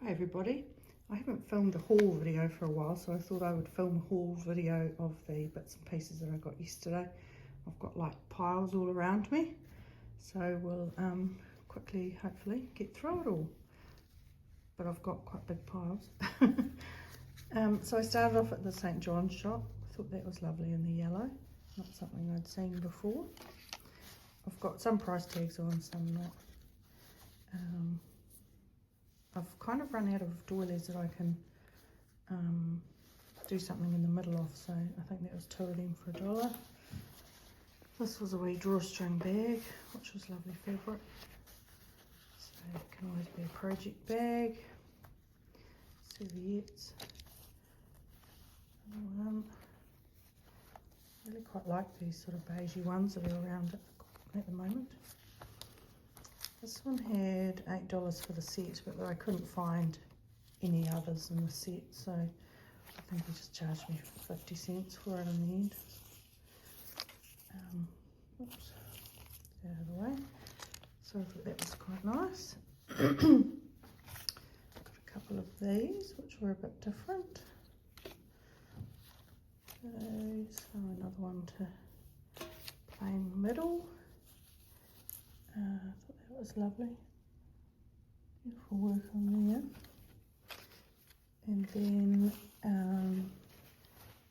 Hi everybody, I haven't filmed a haul video for a while, so I thought I would film a haul video of the bits and pieces that I got yesterday. I've got like piles all around me, so we'll quickly hopefully get through it all, but I've got quite big piles. So I started off at the St. John's shop. I thought that was lovely in the yellow, not something I'd seen before. I've got some price tags on, some not. I've kind of run out of doilies that I can do something in the middle of, so I think that was 2 of them for $1. This was a wee drawstring bag, which was lovely fabric, so it can always be a project bag. Serviettes. I really quite like these sort of beigey ones that are around at the moment. This one had $8 for the set, but I couldn't find any others in the set, so I think he just charged me 50 cents for it in the end. Oops, get out of the way. So I thought that was quite nice. Got a couple of these, which were a bit different. So another one to plain middle. I thought that was lovely. Beautiful work on there. And then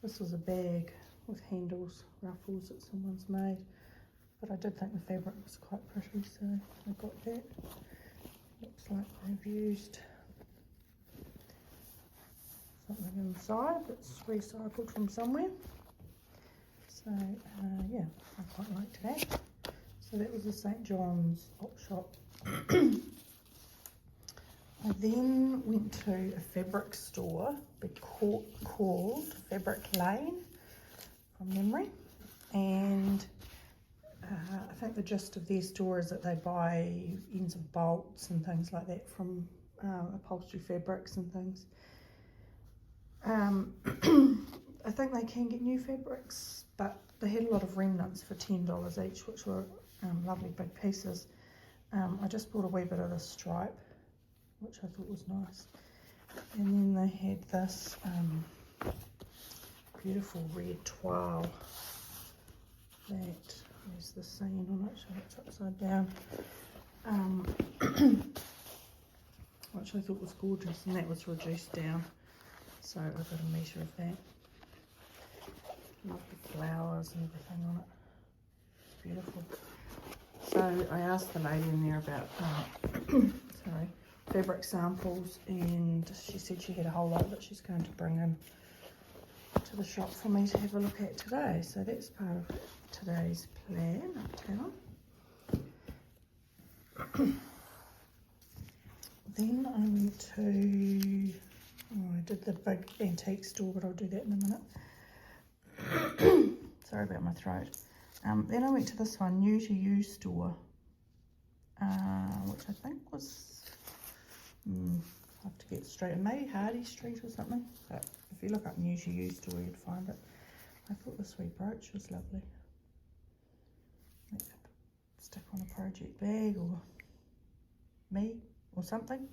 this was a bag with handles, ruffles that someone's made. But I did think the fabric was quite pretty, so I got that. Looks like they've used something inside that's recycled from somewhere. So yeah, I quite liked that. So that was the St. John's op shop. I then went to a fabric store called Fabric Lane, from memory, and I think the gist of their store is that they buy ends of bolts and things like that from upholstery fabrics and things. I think they can get new fabrics, but they had a lot of remnants for $10 each, which were lovely big pieces. I just bought a wee bit of the stripe, which I thought was nice. And then they had this beautiful red toile that has the seam on it, so it's upside down, which I thought was gorgeous, and that was reduced down, so I got a metre of that. Love the flowers and everything on it. It's beautiful. So I asked the lady in there about fabric samples, and she said she had a whole lot that she's going to bring in to the shop for me to have a look at today. So that's part of today's plan uptown. Then I went to, I did the big antique store, but I'll do that in a minute. Sorry about my throat. Then I went to this one, New to You store, which I think was, I have to get straight, maybe Hardy Street or something, but if you look up New to You store, you'd find it. I thought this wee brooch was lovely. Stick on a project bag or me or something.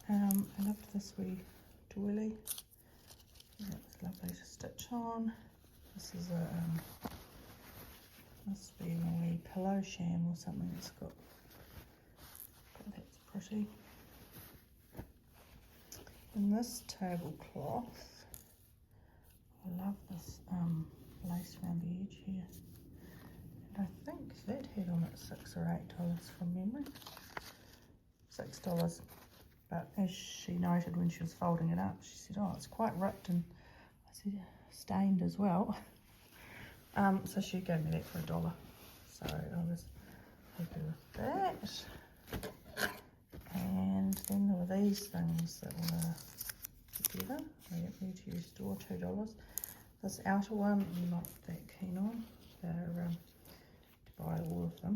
I loved this wee doily. That's lovely to stitch on. This is a must be a wee pillow sham or something. It's got that's pretty. And this tablecloth, I love this lace around the edge here. And I think that had on it $6 or $8 from memory. $6. But as she noted when she was folding it up, she said, oh, it's quite ripped, and I said, stained as well. So she gave me that for $1. So I was happy with that. And then there were these things that were together. I got New to You store, $2. This outer one I'm not that keen on. They're to buy all of them.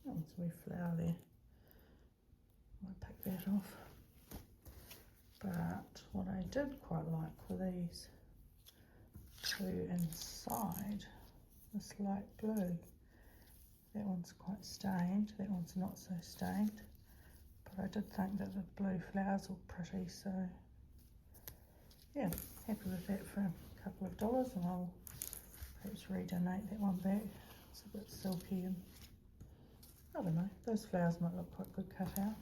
Oh, there's a wee flower there. Might pick that off. But what I did quite like were these two inside, this light blue. That one's quite stained, that one's not so stained, but but I did think that the blue flowers look pretty, so yeah, happy with that for a couple of dollars, and I'll perhaps redonate that one back. It's a bit silky and I don't know, those flowers might look quite good cut out.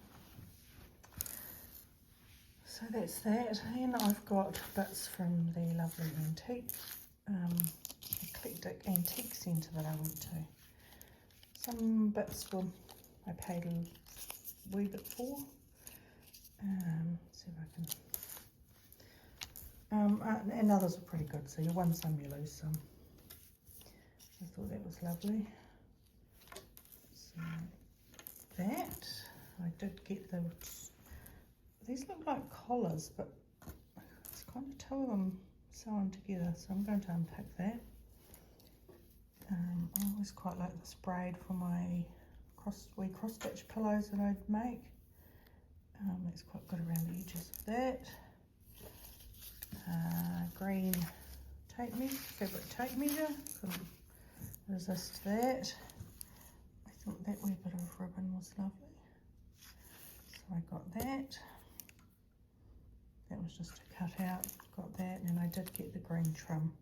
So that's that, and I've got bits from the lovely eclectic antique centre that I went to. Some bits I paid a wee bit for. See if I can. And others are pretty good, so you win some, you lose some. I thought that was lovely. So that, I did get these look like collars, but it's kind of two of them sewn together, so I'm going to unpack that. I always quite like this braid for my wee cross stitch pillows that I'd make. That's quite good around the edges of that. Green fabric tape measure, couldn't resist that. I thought that wee bit of ribbon was lovely, so I got that. That was just to cut out, got that, and I did get the green trim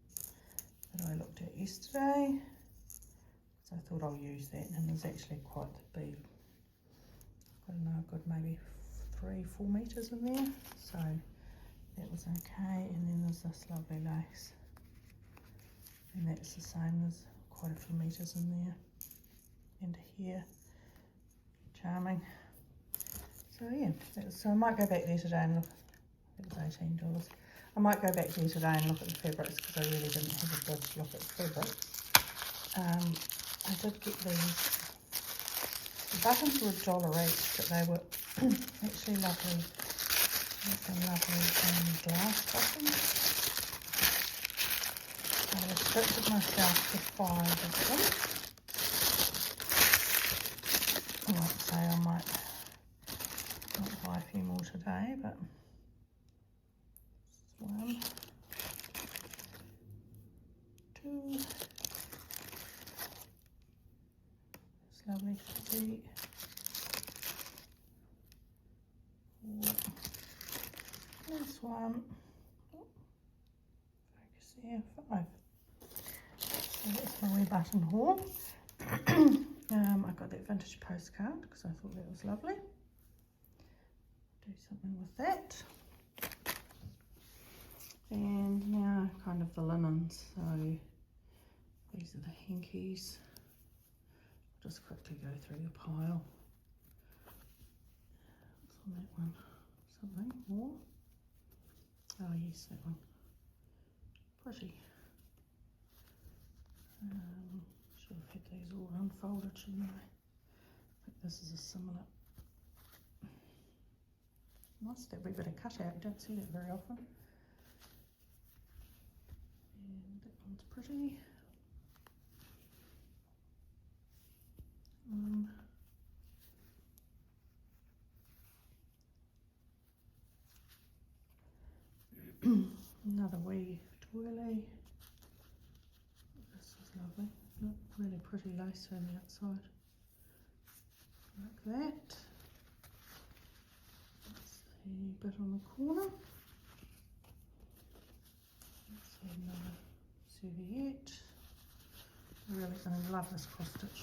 that I looked at yesterday, so I thought I'll use that, and there's actually quite the big, I don't know, a good maybe 3-4 metres in there, so that was okay. And then there's this lovely lace, and that's the same, there's quite a few metres in there, and here, charming. So yeah, so I might go back there today and look. It was $18. I might go back there today and look at the fabrics, because I really didn't have a good look at fabrics. I did get these. The buttons were $1 each, but they were actually lovely. Lovely glass buttons. I restricted myself to 5 of them. I might say I might not buy a few more today, but 1, 2, it's lovely, 3, 4, this one, focus here, 5. So that's my wee button haul. I got that vintage postcard because I thought that was lovely. Do something with that. And now kind of the linens, so these are the hankies. I'll just quickly go through the pile. What's on that one? Something more? Oh yes, that one. Pretty. Should have had these all unfolded, shouldn't I? I think this is a similar. Nice, that wee bit of cutout, you don't see that very often. And that one's pretty. Another wee twirly. This is lovely. Look, really pretty lace around the outside. Like that. That's the bit on the corner. Let's see another serviette. I love this cross stitch.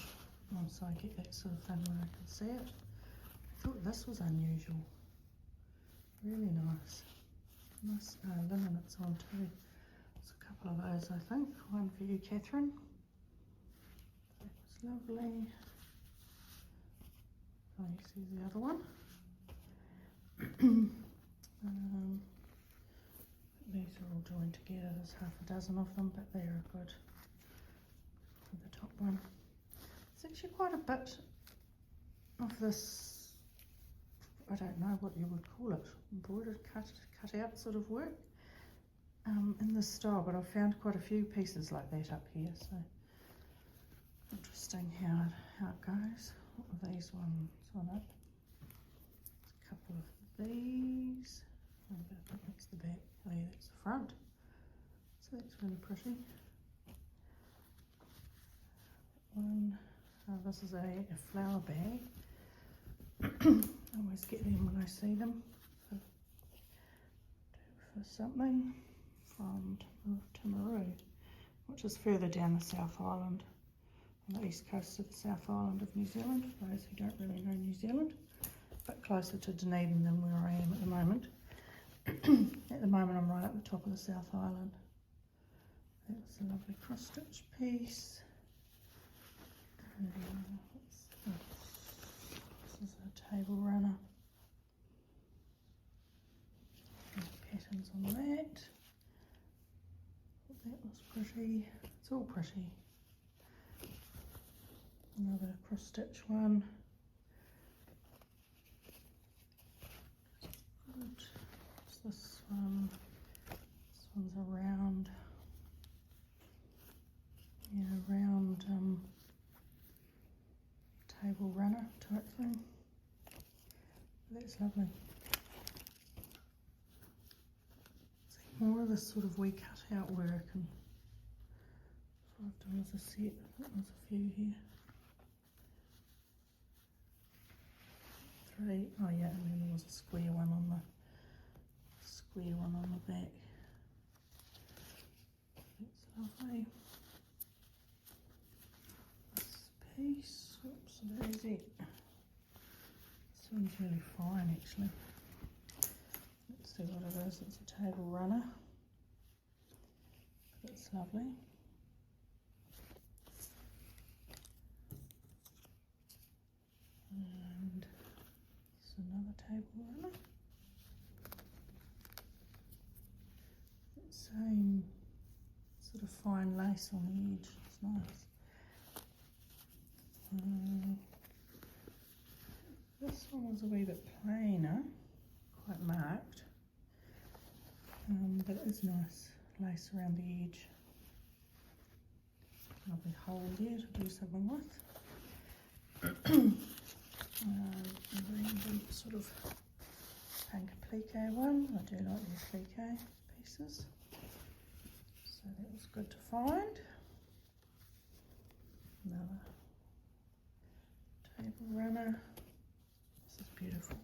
So I get that sort of thing where I can see it. I thought this was unusual. Really nice. Nice linen it's on too. There's a couple of those, I think. One for you, Catherine. That was lovely. Oh, you see the other one. These are all joined together. There's half a dozen of them, but they're good. The top one. It's actually quite a bit of this, I don't know what you would call it, embroidered cut out sort of work in this style, but I've found quite a few pieces like that up here, so interesting how it goes. What are these ones on it? A couple of these. Oh, I think that's the back. Oh yeah, that's the front. So that's really pretty. One. This is a flower bag. I always always get them when I see them for something from Timaru, which is further down the South Island, on the east coast of the South Island of New Zealand, for those who don't really know New Zealand, but closer to Dunedin than where I am at the moment. At the moment I'm right at the top of the South Island. That's a lovely cross stitch piece. This is a table runner. Patterns on that. That was pretty. It's all pretty. Another cross stitch one. Good. What's this one? This one's a round. Yeah, round table runner type thing. That's lovely. More of this sort of wee cut out work, and $5 a set. I think there's a few here. 3. Oh yeah, and then there was a square one on the back. That's lovely. This piece. Oops, there's it. This one's really fine actually. Let's see what it is. It's a table runner. That's lovely. And it's another table runner. Same sort of fine lace on the edge. It's nice. This one was a wee bit plainer, quite marked, but it is nice lace around the edge. Lovely hole there to do something with. The sort of pink applique one. I do like the applique pieces, so that was good to find. Another table runner. This is beautiful.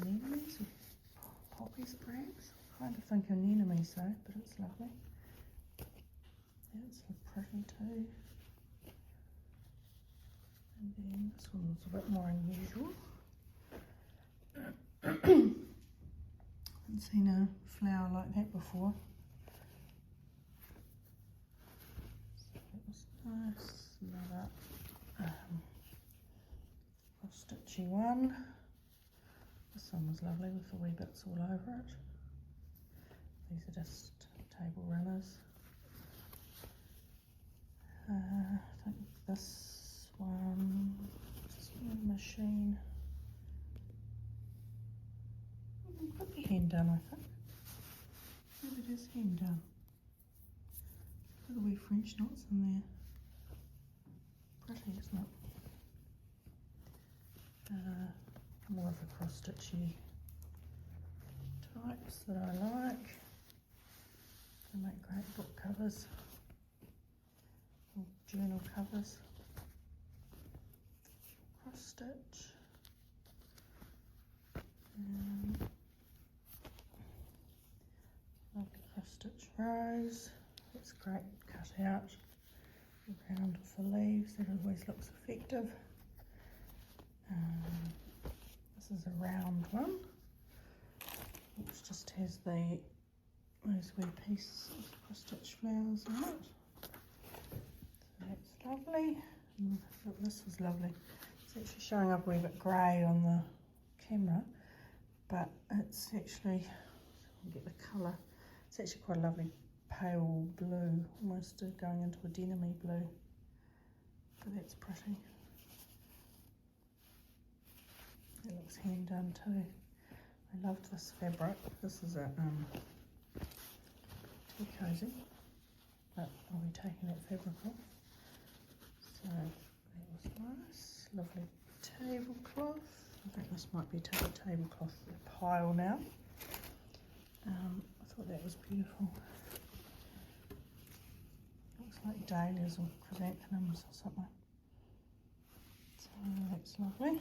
Anemones, poppies perhaps. I kind of think anemones though, but it's lovely. That's pretty too. And then this one was a bit more unusual. Haven't seen a flower like that before. So that was nice. Another cross stitchy one. This one was lovely with the wee bits all over it. These are just table runners. I think this one is on the machine. Could be hand done, I think. Maybe it is hand done. Look at the wee French knots in there. Pretty, isn't it? More of the cross stitchy types that I like. They make great book covers or journal covers. Cross stitch. Lovely cross stitch rose. That's great cut out. Around for leaves, that always looks effective. This is a round one, which just has those wee pieces of cross stitch flowers in it. So that's lovely. And this was lovely. It's actually showing up a wee bit grey on the camera, but it's actually, I'll get the colour, it's actually quite a lovely pale blue, almost going into a denim-y blue, but that's pretty. It looks hand done too. I loved this fabric. This is a tea cozy, but I'll be taking that fabric off. So that was nice. Lovely tablecloth. I think this might be a tablecloth pile now. I thought that was beautiful. Looks like dahlias or chrysanthemums or something. So that's lovely.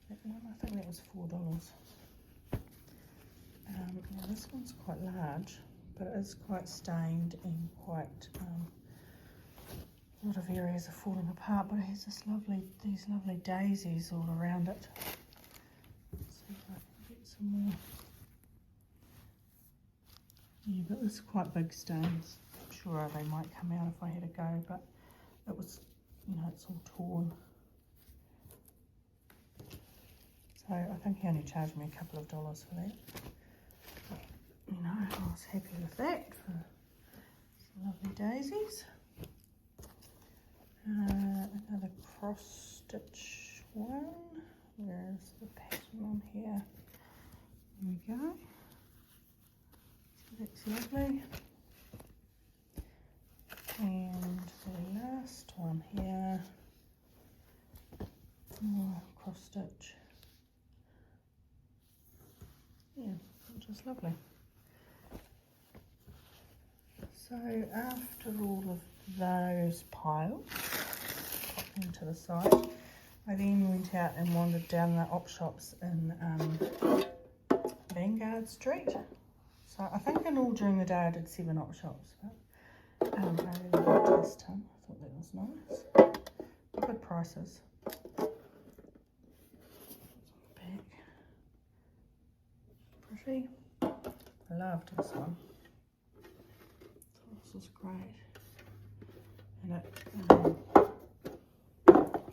That one, I think that was $4. Now this one's quite large, but it is quite stained and quite a lot of areas are falling apart. But it has these lovely daisies all around it. Let's see if I can get some more. Yeah, but there's quite big stains. I'm sure they might come out if I had a go, but it was, you know, it's all torn. So I think he only charged me a couple of dollars for that. But, you know, I was happy with that for some lovely daisies. Another cross stitch one. Where's the pattern on here? There we go. So that's lovely. And the last one here. More cross stitch. Yeah, just lovely. So after all of those piles into the side, I then went out and wandered down the op shops in Vanguard Street. So I think in all during the day I did 7 op shops, but I really liked this ton. I thought that was nice. Good prices. Back. Pretty. I loved this one. This is great. And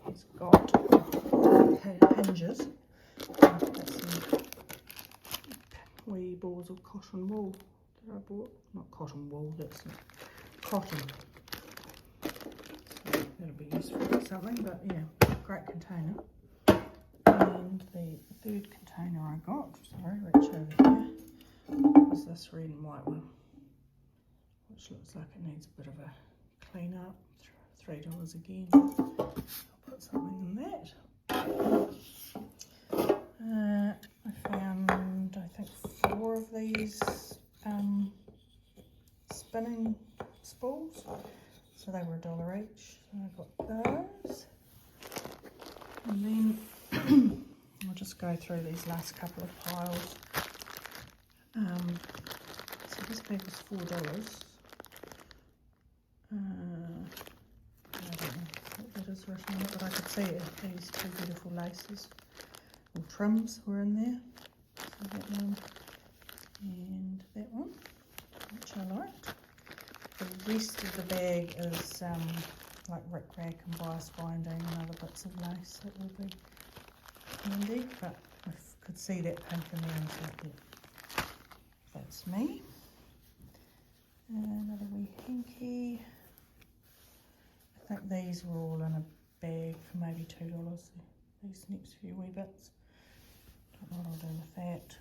it's got hinges. That's some wee balls of cotton wool that I bought. Not cotton wool, that's cotton. So that'll be useful for something, but yeah, great container. And the third container I got, sorry, reach over here, is this red and white one, which looks like it needs a bit of a clean up. $3 again. I'll put something in that. I found, I think, 4 of these spinning spools. So they were $1 each. So I got those. And then I'll just go through these last couple of piles. So this bag was $4. I don't know what that is written on it, but I could see it. These 2 beautiful laces or trims were in there. So that one and that one, which I liked. The rest of the bag is like rickrack and bias binding and other bits of lace that will be handy, but I could see that pink in there and thought, yeah, that's me. Another wee hanky. I think these were all in a bag for maybe $2. These next few wee bits. Don't know what I'll do with that.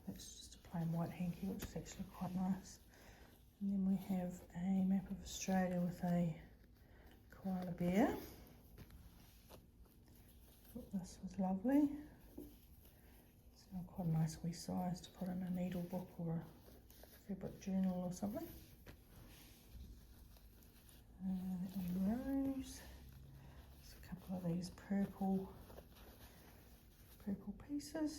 That's just a plain white hanky, which is actually quite nice. And then we have a map of Australia with a koala bear. Thought this was lovely. It's now quite a nice wee size to put in a needle book or a fabric journal or something. Rose. There's a couple of these purple pieces.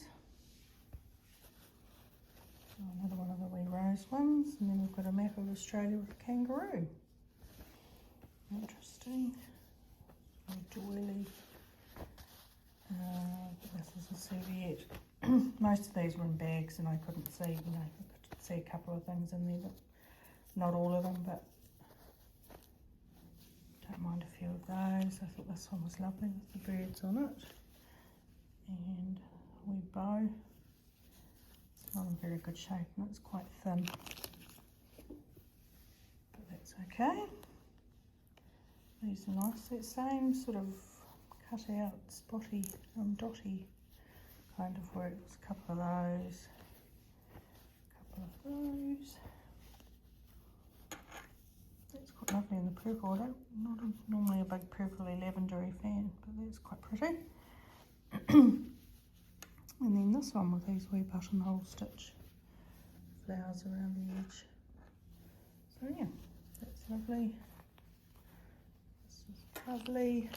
Another one of the wee rose ones, and then we've got a map of Australia with a kangaroo. Interesting. A doily. This is a serviette. Most of these were in bags, and I couldn't see. You know, I could see a couple of things in there, but not all of them. But don't mind a few of those. I thought this one was lovely with the birds on it, and a wee bow. It's not in very good shape, and it's quite thin, but that's okay. These are nice. That same sort of cut out, spotty, dotty kind of work. There's a couple of those, That's quite lovely in the purple. I'm not normally a big purpley lavendery fan, but that's quite pretty. And then this one with these wee buttonhole stitch flowers around the edge. So yeah, that's lovely. This is Lovely.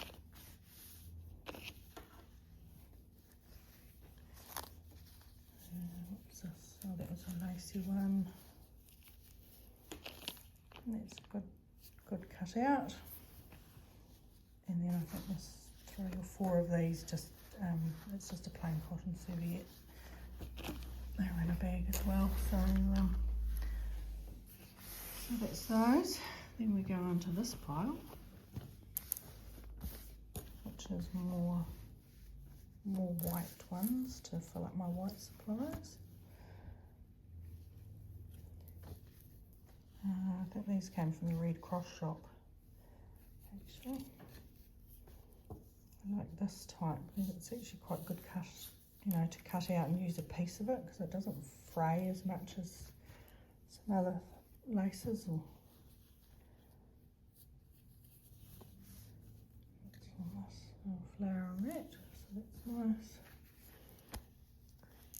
What's this? Oh, that was a lacy one. And that's a good cut out. And then I think there's 3 or 4 of these, just it's just a plain cotton serviette. They're in a bag as well, so that's those. Then we go on to this pile, which is more white ones to fill up my white supplies. I think these came from the Red Cross shop, actually. I like this type because it's actually quite good cut, you know, to cut out and use a piece of it because it doesn't fray as much as some other laces. Or little flower on that, so that's nice.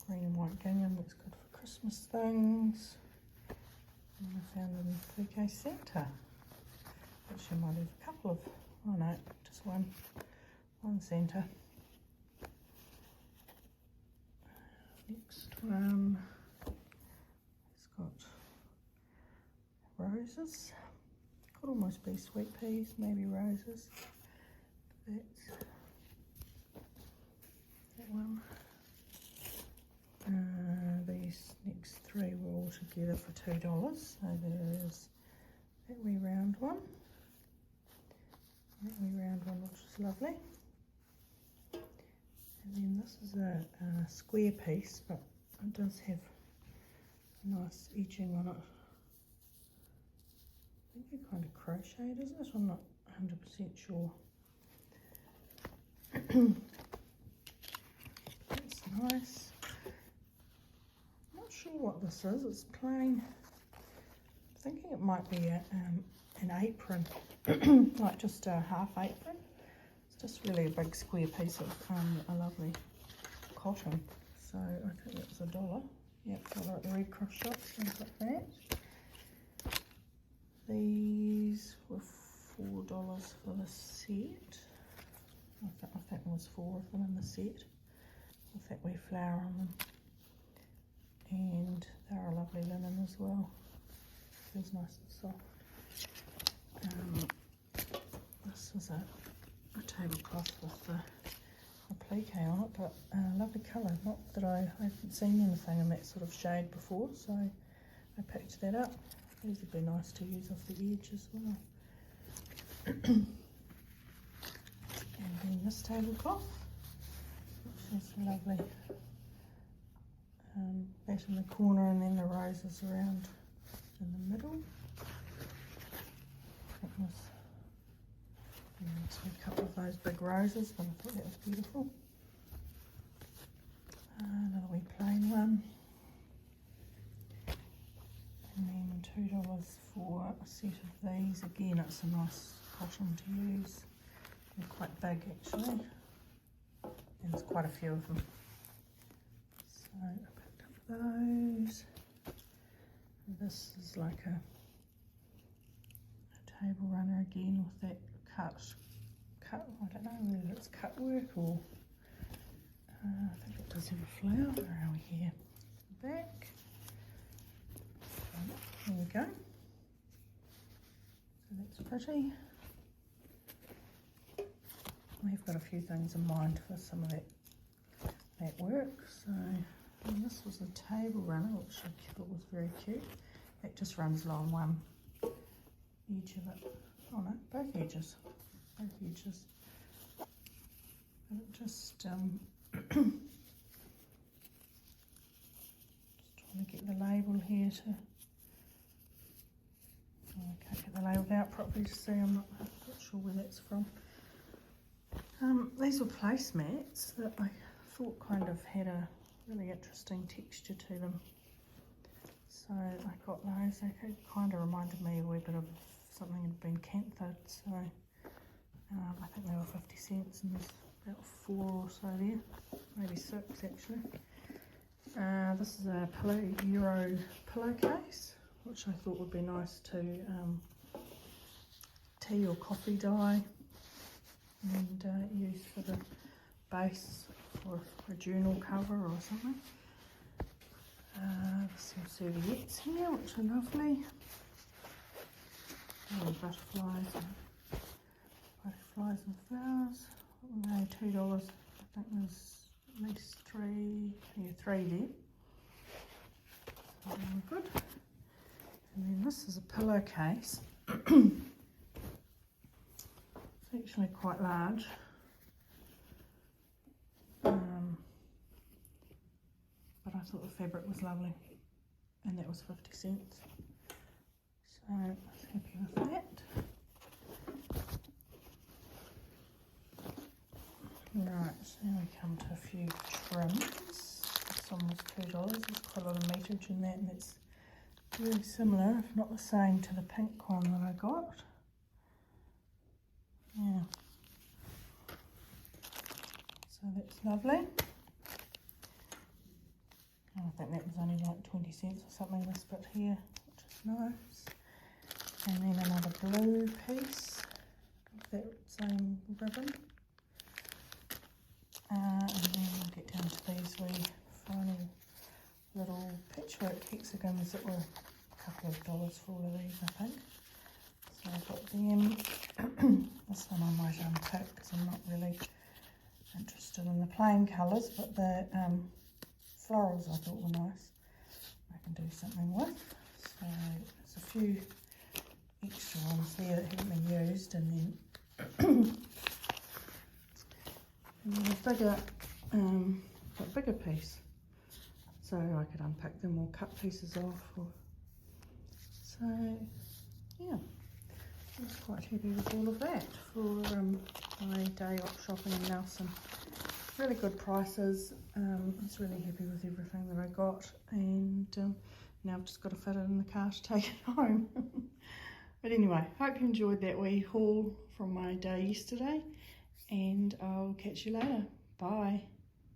Green and white gingham, that's good for Christmas things. And I found them in 3K Centre. Actually, I might have a couple of, oh no, just one centre. Next one, it's got roses. Could almost be sweet peas, maybe roses. That's that one. These next 3 were all together for $2. So there's that wee round one, which is lovely. And then this is a square piece, but it does have a nice edging on it. I think they're kind of crocheted, isn't it? I'm not 100% sure. That's nice. Not sure what this is. It's plain. I'm thinking it might be an apron, like just a half apron. It's just really a big square piece of a lovely cotton. So I think it was $1. Yep, got at the Red Cross shop, things like that. These were $4 for the set. I think there was 4 of them in the set with that wee flower on them. And they're a lovely linen as well. Feels nice and soft. This is a tablecloth with the applique on it, but lovely colour. Not that I haven't seen anything in that sort of shade before, so I picked that up. These would be nice to use off the edge as well. And then this tablecloth, which is lovely. That in the corner, and then the roses around in the middle. That was a couple of those big roses, but I thought that was beautiful. Another wee plain one. And then $2 for a set of these. Again, it's a nice cotton to use. They're quite big actually. And there's quite a few of them. So I picked up those. And this is like a table runner again with that cut. I don't know whether it's cut work or I think it does have a flower. Where are we here? Back. There we go. So that's pretty. We've got a few things in mind for some of that work. So and this was a table runner, which I thought was very cute. It just runs along one edge of it. Oh no, both edges. And it just trying to get the label here to. I can't get the label out properly to see. I'm not sure where that's from. These were placemats that I thought kind of had a really interesting texture to them. So I got those. They kind of reminded me a wee bit of something that had been canthoed. So I think they were 50 cents and there's about 4 or so there. Maybe 6 actually. This is a Euro pillowcase, which I thought would be nice to tea or coffee dye. and use for the base for a journal cover or something. There's some serviettes here, which are lovely. Oh, butterflies and flowers. No, $2. I think there's at least three there. So good. And then this is a pillowcase. It's actually quite large. But I thought the fabric was lovely, and that was 50 cents. So I was happy with that. Right, so now we come to a few trims. This one was $2. There's quite a lot of meterage in that, and it's very similar, if not the same, to the pink one that I got. Yeah. So that's lovely. I think that was only like 20 cents or something, this bit here, which is nice. And then another blue piece of that same ribbon. And then we'll get down to these wee final little patchwork hexagons that were a couple of dollars for all of these, I think. So I've got them. This one I might unpick because I'm not really interested in the plain colours, but the florals I thought were nice. I can do something with. So there's a few extra ones there that haven't been used, and then a bigger piece, so I could unpack them or cut pieces off. So yeah, I was quite happy with all of that for my day out shopping in Nelson. Really good prices. I was really happy with everything that I got, and now I've just got to fit it in the car to take it home. But anyway, hope you enjoyed that wee haul from my day yesterday, and I'll catch you later. Bye.